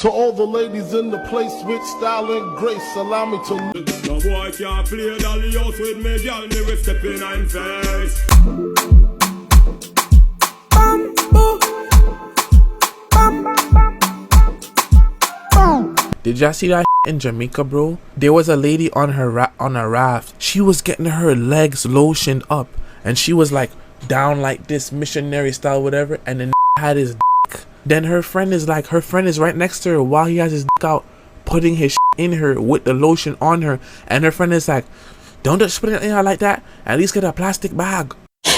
To all the ladies in the place with style and grace, allow me to. No boy can't play dolly house with me, girl. Me will step in and face. Did y'all see that in Jamaica, bro? There was a lady on her on a raft. She was getting her legs lotioned up, and she was like down like this missionary style, whatever. And then had his dick. Then her friend is right next to her while he has his dick out, putting his in her with the lotion on her. And her friend is like, "Don't just put it in her like that. At least get a plastic bag."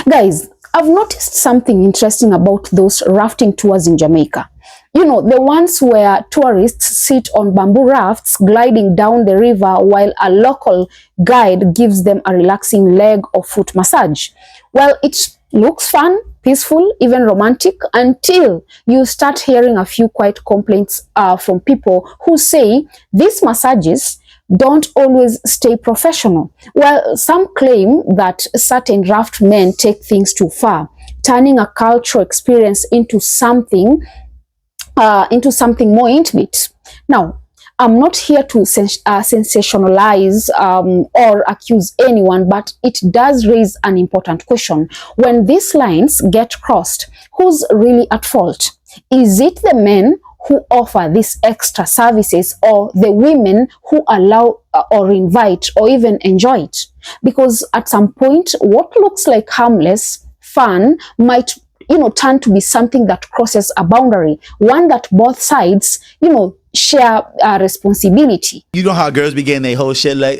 Guys, I've noticed something interesting about those rafting tours in Jamaica. You know, the ones where tourists sit on bamboo rafts gliding down the river while a local guide gives them a relaxing leg or foot massage. Well, it looks fun, peaceful, even romantic, until you start hearing a few quiet complaints from people who say these massages don't always stay professional. Well, some claim that certain raft men take things too far, turning a cultural experience into something more intimate. Now, I'm not here to sensationalize or accuse anyone, but it does raise an important question. When these lines get crossed, who's really at fault? Is it the men who offer these extra services, or the women who allow or invite or even enjoy it? Because at some point, what looks like harmless fun might turn to be something that crosses a boundary, one that both sides, share responsibility. You know how girls be getting their whole shit like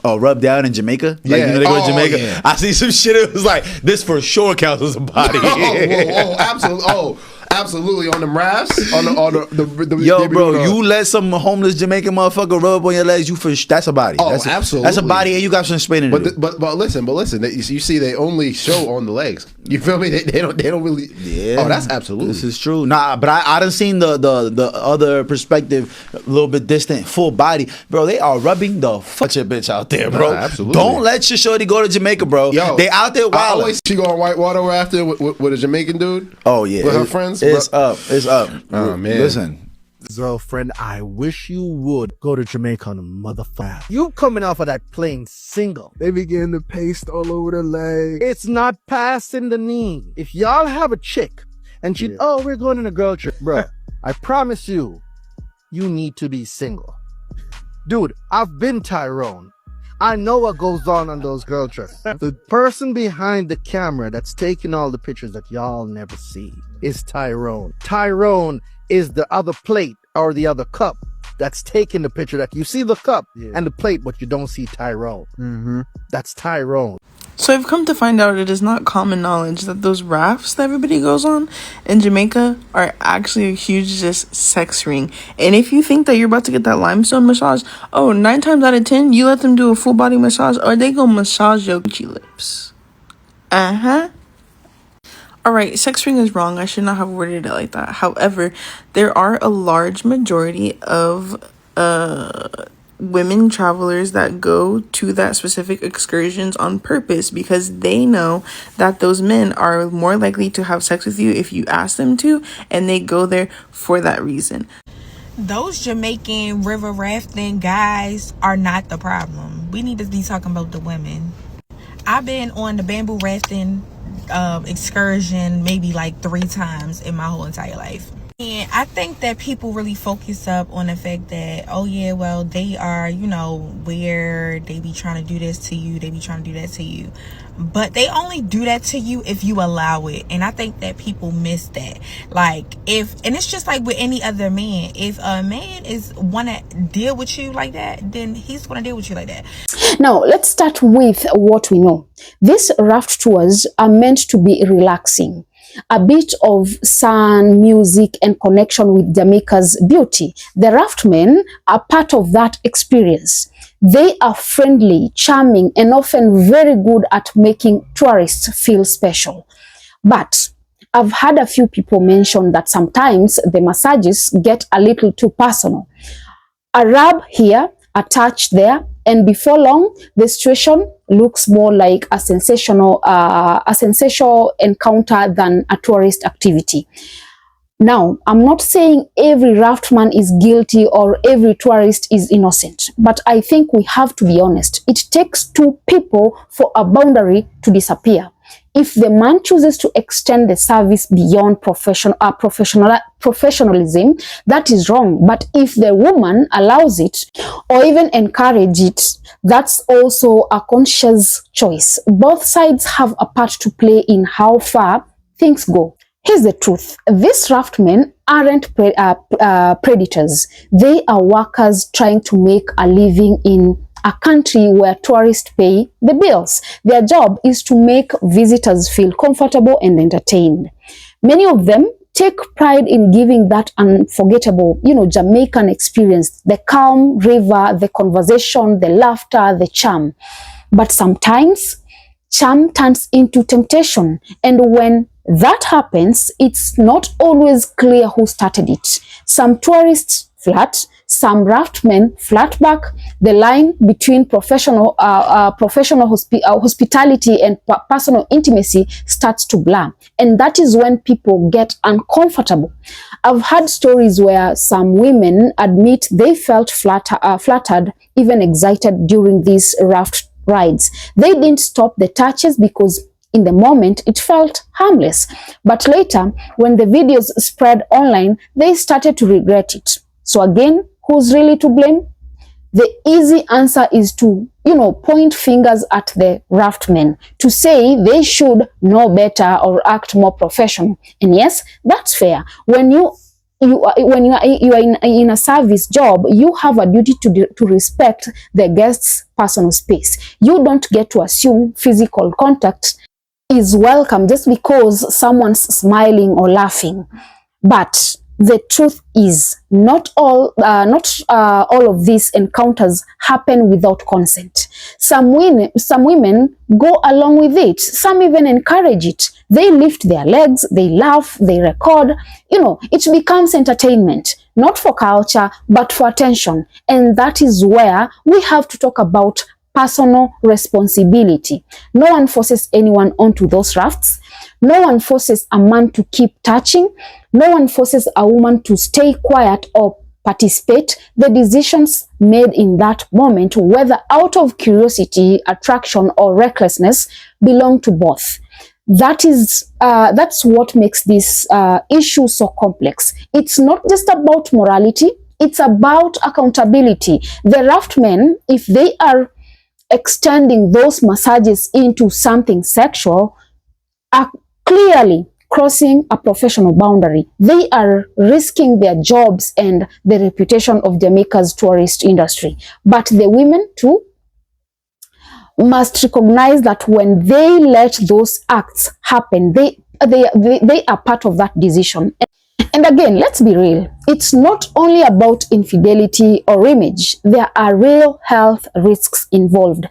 rubbed down in Jamaica? Like, Yeah. they go to Jamaica. Yeah. I see some shit. It was like, this for sure counts as a body. Absolutely on them rafts, on the Yo, bro, you let some homeless Jamaican motherfucker rub on your legs, that's a body. Oh, That's absolutely. That's a body, and you got some spinning. But listen, you see, they only show on the legs. You feel me? They don't really. Yeah. Oh, that's absolutely. This is true. Nah, but I done seen the other perspective, a little bit distant, full body, bro. They are rubbing the fuck your bitch out there, bro. Nah, absolutely. Don't let your shorty go to Jamaica, bro. Yo, they out there I wild. always see you go on whitewater rafting with a Jamaican dude. Oh yeah, with her friends. It's up. It's up. Oh man, listen. Girlfriend, I wish you would go to Jamaica on a motherfucker. You coming off of that plane single. They be getting the paste all over the leg. It's not passing the knee. If y'all have a chick and she, oh, we're going on a girl trip, bro. I promise you, you need to be single. Dude, I've been Tyrone. I know what goes on those girl trips. The person behind the camera that's taking all the pictures that y'all never see is Tyrone. Tyrone is the other plate or the other cup that's taking the picture. That you see the cup and the plate, but you don't see Tyrone. That's Tyrone. So I've come to find out it is not common knowledge that those rafts that everybody goes on in Jamaica are actually a huge just sex ring. And if you think that you're about to get that limestone massage, 9 times out of 10, you let them do a full body massage or they gonna massage your Gucci lips. Alright, sex ring is wrong. I should not have worded it like that. However, there are a large majority of women travelers that go to that specific excursions on purpose because they know that those men are more likely to have sex with you if you ask them to, and they go there for that reason. Those Jamaican river rafting guys are not the problem. We need to be talking about the women. I've been on the bamboo rafting excursion maybe like 3 times in my whole entire life. And I think that people really focus up on the fact that, they are, where they be trying to do this to you, they be trying to do that to you. But they only do that to you if you allow it. And I think that people miss that. And it's just like with any other man. If a man wanna deal with you like that, then he's gonna deal with you like that. Now, let's start with what we know. These raft tours are meant to be relaxing. A bit of sun, music, and connection with Jamaica's beauty. The raftmen are part of that experience. They are friendly, charming, and often very good at making tourists feel special. But I've had a few people mention that sometimes the massages get a little too personal. A rub here, a touch there, and before long, the situation looks more like a sensational encounter than a tourist activity. Now, I'm not saying every raftman is guilty or every tourist is innocent, but I think we have to be honest. It takes two people for a boundary to disappear. If the man chooses to extend the service beyond professionalism, that is wrong. But if the woman allows it or even encourage it, that's also a conscious choice. Both sides have a part to play in how far things go. Here's the truth. These raftmen aren't predators. They are workers trying to make a living in a country where tourists pay the bills. Their job is to make visitors feel comfortable and entertained. Many of them take pride in giving that unforgettable, Jamaican experience, the calm river, the conversation, the laughter, the charm. But sometimes charm turns into temptation. And when that happens, it's not always clear who started it. Some tourists flirt, some raftmen flirt back. The line between professional hospitality and personal intimacy starts to blur. And that is when people get uncomfortable. I've heard stories where some women admit they felt flattered, even excited during these raft rides. They didn't stop the touches because in the moment it felt harmless. But later, when the videos spread online, they started to regret it. So again, who's really to blame? The easy answer is to, point fingers at the raftmen, to say they should know better or act more professional. And yes, that's fair. When you are in a service job, you have a duty to respect the guest's personal space. You don't get to assume physical contact is welcome just because someone's smiling or laughing. But the truth is, not all of these encounters happen without consent. Some women go along with it. Some even encourage it. They lift their legs, they laugh, they record. It becomes entertainment, not for culture, but for attention. And that is where we have to talk about personal responsibility. No one forces anyone onto those rafts. No one forces a man to keep touching. No one forces a woman to stay quiet or participate. The decisions made in that moment, whether out of curiosity, attraction, or recklessness, belong to both. That's what makes this issue so complex. It's not just about morality, it's about accountability. The raftmen, if they are extending those massages into something sexual, are clearly crossing a professional boundary. They are risking their jobs and the reputation of Jamaica's tourist industry. But the women too must recognize that when they let those acts happen, they are part of that decision. And again, let's be real. It's not only about infidelity or image. There are real health risks involved.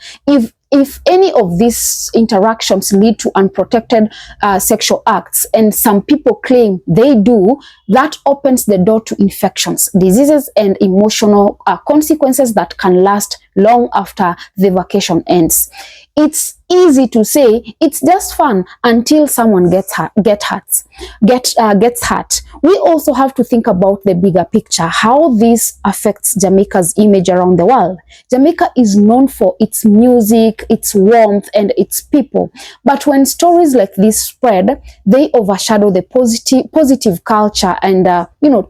If any of these interactions lead to unprotected sexual acts, and some people claim they do, that opens the door to infections, diseases, and emotional consequences that can last long after the vacation ends. It's easy to say it's just fun until someone gets hurt. We also have to think about the bigger picture, how this affects Jamaica's image around the world. Jamaica is known for its music, its warmth, and its people. But when stories like this spread, they overshadow the positive culture and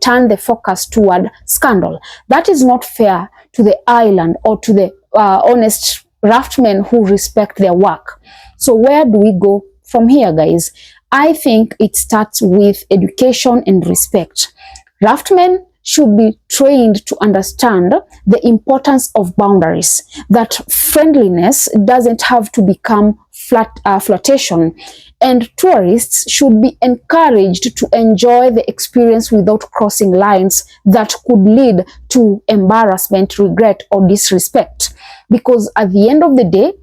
turn the focus toward scandal. That is not fair to the island or to the honest raftmen who respect their work. So where do we go from here, guys? I think it starts with education and respect. Raftmen should be trained to understand the importance of boundaries, that friendliness doesn't have to become flirtation, and tourists should be encouraged to enjoy the experience without crossing lines that could lead to embarrassment, regret, or disrespect. Because at the end of the day,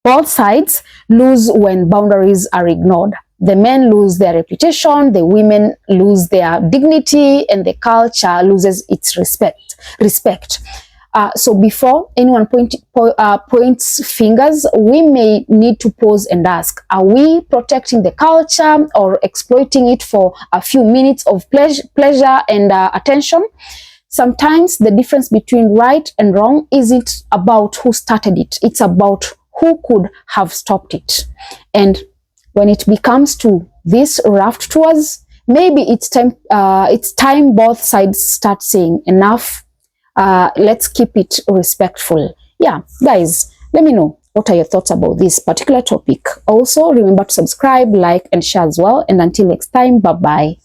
both sides lose when boundaries are ignored. The men lose their reputation, the women lose their dignity, and the culture loses its respect. So before anyone points fingers, we may need to pause and ask, are we protecting the culture or exploiting it for a few minutes of pleasure and attention? Sometimes the difference between right and wrong isn't about who started it. It's about who could have stopped it. And when it becomes to these raft tours, maybe it's time both sides start saying enough. Let's keep it respectful. Yeah, guys, let me know what are your thoughts about this particular topic. Also, remember to subscribe, like, and share as well. And until next time, bye-bye.